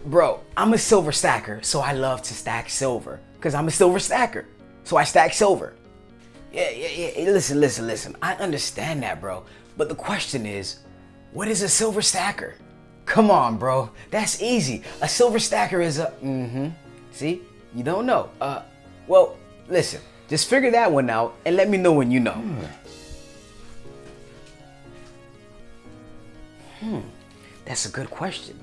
Bro, I'm a silver stacker, so I love to stack silver. Because I'm a silver stacker, so I stack silver. Yeah, listen. I understand that, bro. But the question is, what is a silver stacker? Come on, bro. That's easy. A silver stacker is a, See? You don't know. Well, listen. Just figure that one out and let me know when you know. That's a good question.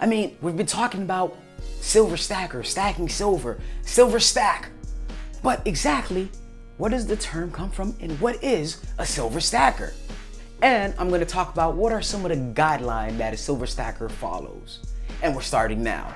I mean, we've been talking about silver stacker, stacking silver, silver stack. But exactly, where does the term come from and what is a silver stacker? And I'm gonna talk about what are some of the guidelines that a silver stacker follows. And we're starting now.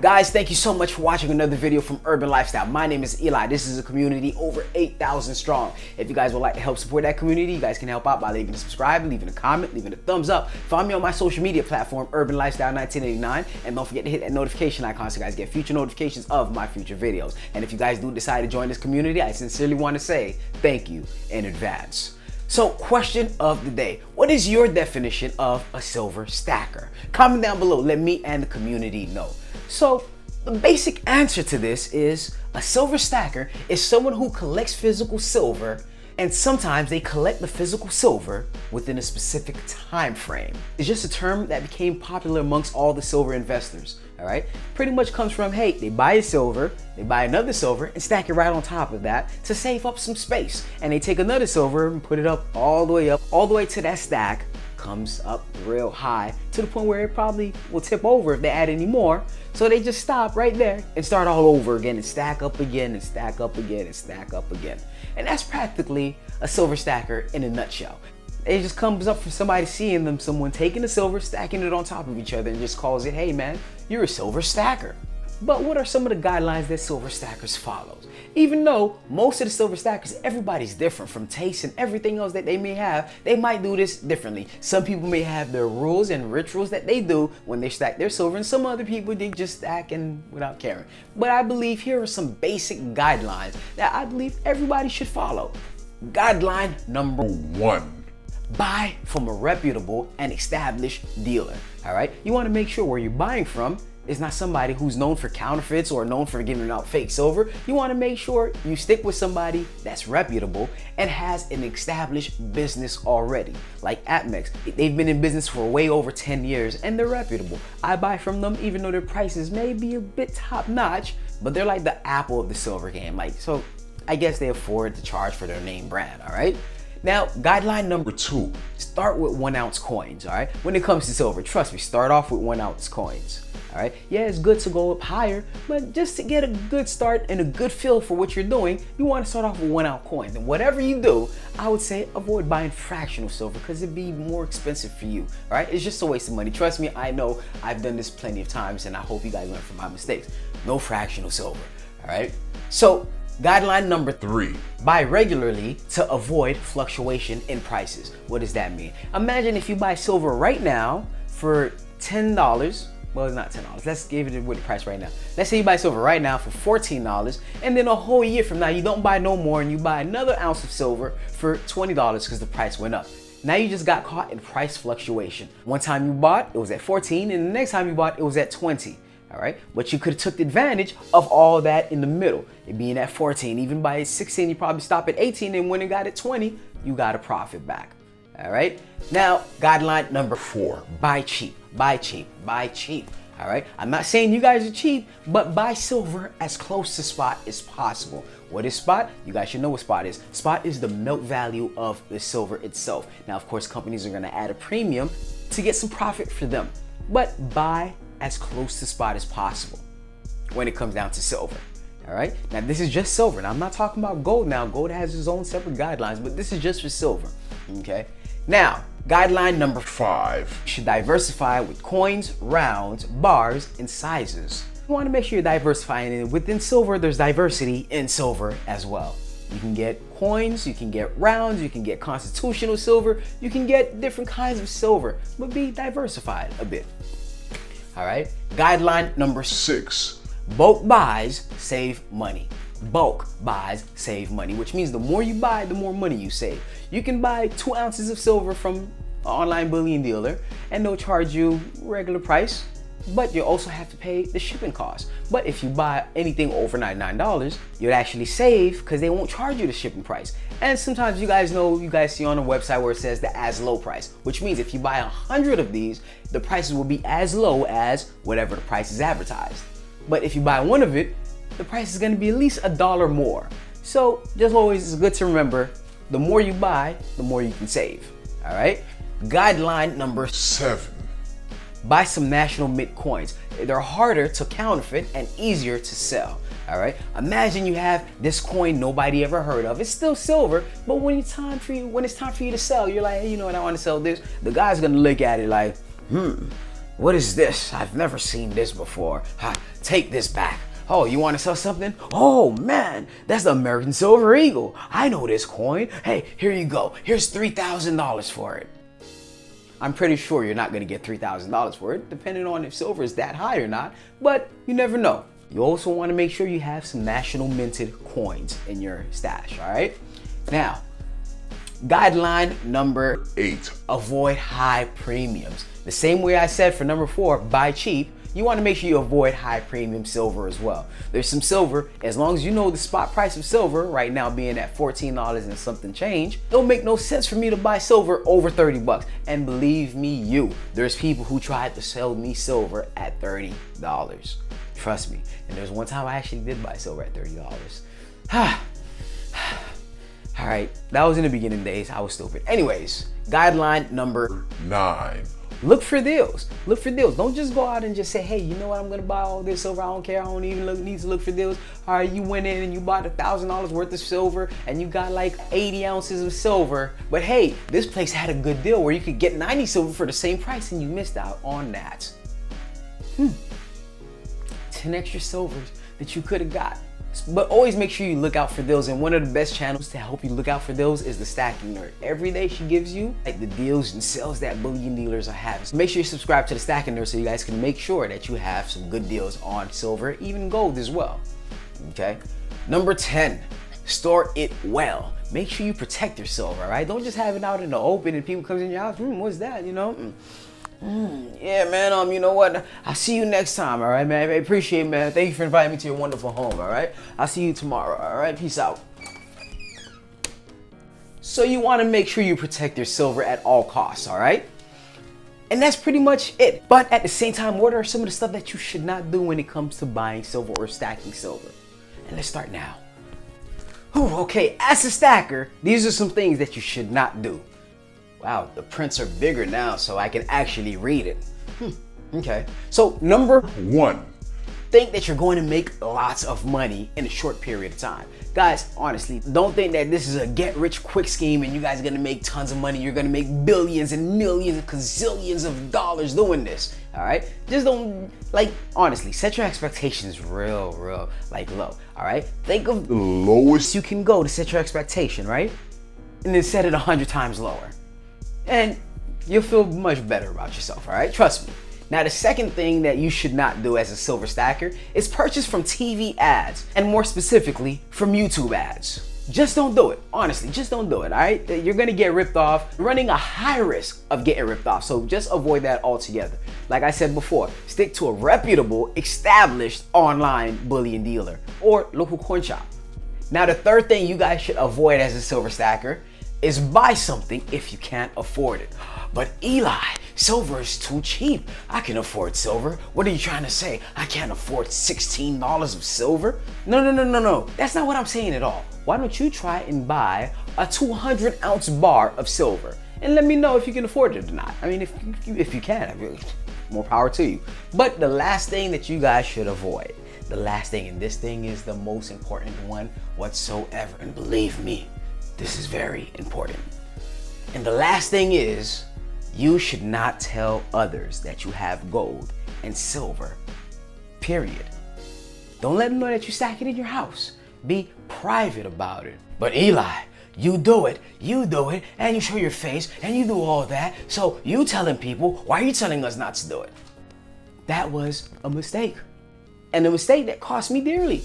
Guys, thank you so much for watching another video from Urban Lifestyle. My name is Eli. This is a community over 8,000 strong. If you guys would like to help support that community, you guys can help out by leaving a subscribe, leaving a comment, leaving a thumbs up. Follow me on my social media platform, Urban Lifestyle 1989, and don't forget to hit that notification icon so you guys get future notifications of my future videos. And if you guys do decide to join this community, I sincerely want to say thank you in advance. So, question of the day. What is your definition of a silver stacker? Comment down below, let me and the community know. So, the basic answer to this is a silver stacker is someone who collects physical silver, and sometimes they collect the physical silver within a specific time frame. It's just a term that became popular amongst all the silver investors, all right? Pretty much comes from, hey, they buy a silver, they buy another silver and stack it right on top of that to save up some space. And they take another silver and put it up all the way to that stack, comes up real high to the point where it probably will tip over if they add any more. So they just stop right there and start all over again and stack up again and stack up again and stack up again. And that's practically a silver stacker in a nutshell. It just comes up from somebody seeing them, someone taking the silver, stacking it on top of each other and just calls it, hey man, you're a silver stacker. But what are some of the guidelines that silver stackers follow? Even though most of the silver stackers, everybody's different from taste and everything else that they may have, they might do this differently. Some people may have their rules and rituals that they do when they stack their silver, and some other people, they just stack and without caring. But I believe here are some basic guidelines that I believe everybody should follow. Guideline number 1. Buy from a reputable and established dealer, all right? You wanna make sure where you're buying from is not somebody who's known for counterfeits or known for giving out fake silver. You wanna make sure you stick with somebody that's reputable and has an established business already. Like Atmex, they've been in business for way over 10 years and they're reputable. I buy from them even though their prices may be a bit top notch, but they're like the Apple of the silver game. Like, so I guess they afford to charge for their name brand, all right? Now, guideline number 2, start with 1 ounce coins, all right? When it comes to silver, trust me, start off with 1 ounce coins. All right, yeah, it's good to go up higher, but just to get a good start and a good feel for what you're doing, you want to start off with 1 ounce coins. And whatever you do, I would say avoid buying fractional silver because it'd be more expensive for you. All right, it's just a waste of money. Trust me, I know I've done this plenty of times, and I hope you guys learn from my mistakes. No fractional silver. All right, so guideline number 3, buy regularly to avoid fluctuation in prices. What does that mean? Imagine if you buy silver right now for $10. Well, it's not $10. Let's give it with the price right now. Let's say you buy silver right now for $14, and then a whole year from now, you don't buy no more and you buy another ounce of silver for $20 because the price went up. Now you just got caught in price fluctuation. One time you bought, it was at 14, and the next time you bought, it was at 20. All right, but you could have took advantage of all that in the middle. It being at 14, even by 16, you probably stop at 18, and when it got at 20, you got a profit back. All right, now guideline number 4, buy cheap, buy cheap, buy cheap. All right, I'm not saying you guys are cheap, but buy silver as close to spot as possible. What is spot? You guys should know what spot is. Spot is the melt value of the silver itself. Now, of course, companies are gonna add a premium to get some profit for them, but buy as close to spot as possible when it comes down to silver. All right, now this is just silver. Now I'm not talking about gold now. Gold has its own separate guidelines, but this is just for silver, okay? Now, guideline number 5, you should diversify with coins, rounds, bars, and sizes. You wanna make sure you're diversifying, and within silver, there's diversity in silver as well. You can get coins, you can get rounds, you can get constitutional silver, you can get different kinds of silver, but be diversified a bit. All right, guideline number 6, bulk buys save money. Bulk buys save money, which means the more you buy, the more money you save. You can buy 2 ounces of silver from online bullion dealer, and they'll charge you regular price, but you also have to pay the shipping cost. But if you buy anything over $99, you'd actually save because they won't charge you the shipping price. And sometimes you guys see on a website where it says the as low price, which means if you buy 100 of these, the prices will be as low as whatever the price is advertised. But if you buy one of it, the price is going to be at least $1 more. So just always, it's good to remember, the more you buy, the more you can save. All right. Guideline number 7. Buy some national mint coins. They're harder to counterfeit and easier to sell. All right. Imagine you have this coin nobody ever heard of. It's still silver, but when it's time for you to sell, you're like, hey, you know what? I want to sell this. The guy's gonna look at it like, what is this? I've never seen this before. Take this back. Oh, you want to sell something? Oh man, that's the American Silver Eagle. I know this coin. Hey, here you go. Here's $3,000 for it. I'm pretty sure you're not going to get $3,000 for it, depending on if silver is that high or not, but you never know. You also want to make sure you have some national minted coins in your stash, all right? Now, guideline number 8, avoid high premiums. The same way I said for number 4, buy cheap, you want to make sure you avoid high premium silver as well. There's some silver, as long as you know the spot price of silver right now being at $14 and something change, it'll make no sense for me to buy silver over 30 bucks. And believe me, there's people who tried to sell me silver at $30. Trust me. And there's one time I actually did buy silver at $30. All right, that was in the beginning days. I was stupid. Anyways, guideline number 9. Look for deals. Look for deals. Don't just go out and just say, hey, you know what? I'm gonna buy all this silver. I don't care. I don't even need to look for deals. All right, you went in and you bought $1,000 worth of silver and you got like 80 ounces of silver. But hey, this place had a good deal where you could get 90 silver for the same price and you missed out on that. 10 extra silvers that you could have got. But always make sure you look out for deals, and one of the best channels to help you look out for deals is the Stacking Nerd. Every day she gives you like the deals and sales that bullion dealers are having. So make sure you subscribe to the Stacking Nerd so you guys can make sure that you have some good deals on silver, even gold as well. Okay. Number 10, store it well. Make sure you protect your silver, all right? Don't just have it out in the open and people come in your house, what's that, you know? Yeah, man, you know what? I'll see you next time, all right, man? I appreciate it, man. Thank you for inviting me to your wonderful home, all right? I'll see you tomorrow, all right? Peace out. So you want to make sure you protect your silver at all costs, all right? And that's pretty much it. But at the same time, what are some of the stuff that you should not do when it comes to buying silver or stacking silver? And let's start now. Okay, as a stacker, these are some things that you should not do. Wow, the prints are bigger now, so I can actually read it. Okay, so number 1, think that you're going to make lots of money in a short period of time. Guys, honestly, don't think that this is a get-rich-quick scheme and you guys are going to make tons of money. You're going to make billions and millions and gazillions of dollars doing this, all right? Just don't, honestly, set your expectations real, low, all right? Think of the lowest you can go to set your expectation, right? And then set it 100 times lower. And you'll feel much better about yourself, all right? Trust me. Now, the second thing that you should not do as a silver stacker is purchase from TV ads, and more specifically, from YouTube ads. Just don't do it. Honestly, just don't do it, all right? You're gonna get ripped off, running a high risk of getting ripped off, so just avoid that altogether. Like I said before, stick to a reputable, established online bullion dealer or local coin shop. Now, the third thing you guys should avoid as a silver stacker is buy something if you can't afford it. But Eli, silver is too cheap. I can afford silver. What are you trying to say? I can't afford $16 of silver? No. That's not what I'm saying at all. Why don't you try and buy a 200-ounce bar of silver and let me know if you can afford it or not. I mean, if you can, I mean, more power to you. But the last thing that you guys should avoid, the last thing, and this thing is the most important one whatsoever, and believe me, this is very important. And the last thing is, you should not tell others that you have gold and silver, period. Don't let them know that you stack it in your house. Be private about it. But Eli, you do it, and you show your face, and you do all that. So you telling people, why are you telling us not to do it? That was a mistake. And a mistake that cost me dearly.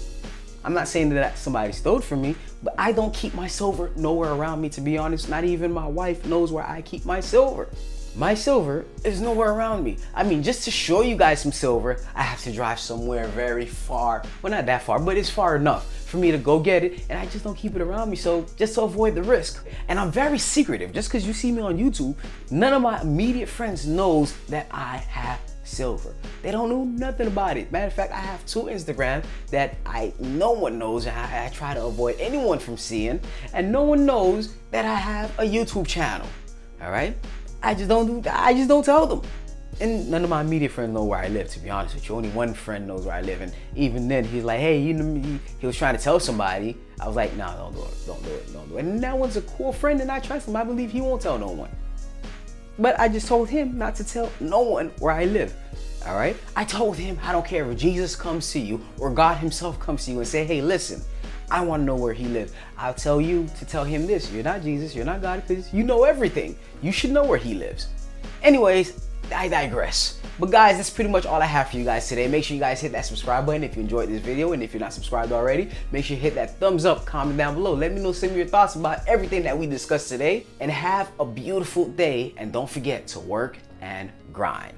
I'm not saying that somebody stole from me, but I don't keep my silver nowhere around me, to be honest. Not even my wife knows where I keep my silver. My silver is nowhere around me. I mean, just to show you guys some silver, I have to drive somewhere very far. Well, not that far, but it's far enough for me to go get it, and I just don't keep it around me, so just to avoid the risk. And I'm very secretive. Just because you see me on YouTube, none of my immediate friends knows that I have silver. They don't know nothing about it. Matter of fact, I have 2 Instagrams that no one knows, and I try to avoid anyone from seeing, and no one knows that I have a YouTube channel. All right? I just don't tell them. And none of my immediate friends know where I live, to be honest with you. Only one friend knows where I live, and even then he's like, hey, you know, he was trying to tell somebody. I was like, nah, don't do it. And that one's a cool friend and I trust him. I believe he won't tell no one. But I just told him not to tell no one where I live. All right? I told him I don't care if Jesus comes to you or God himself comes to you and say, hey, listen, I want to know where he lives. I'll tell you to tell him this. You're not Jesus, you're not God, because you know everything. You should know where he lives. Anyways, I digress. But guys, that's pretty much all I have for you guys today. Make sure you guys hit that subscribe button if you enjoyed this video. And if you're not subscribed already, make sure you hit that thumbs up, comment down below. Let me know some of your thoughts about everything that we discussed today. And have a beautiful day. And don't forget to work and grind.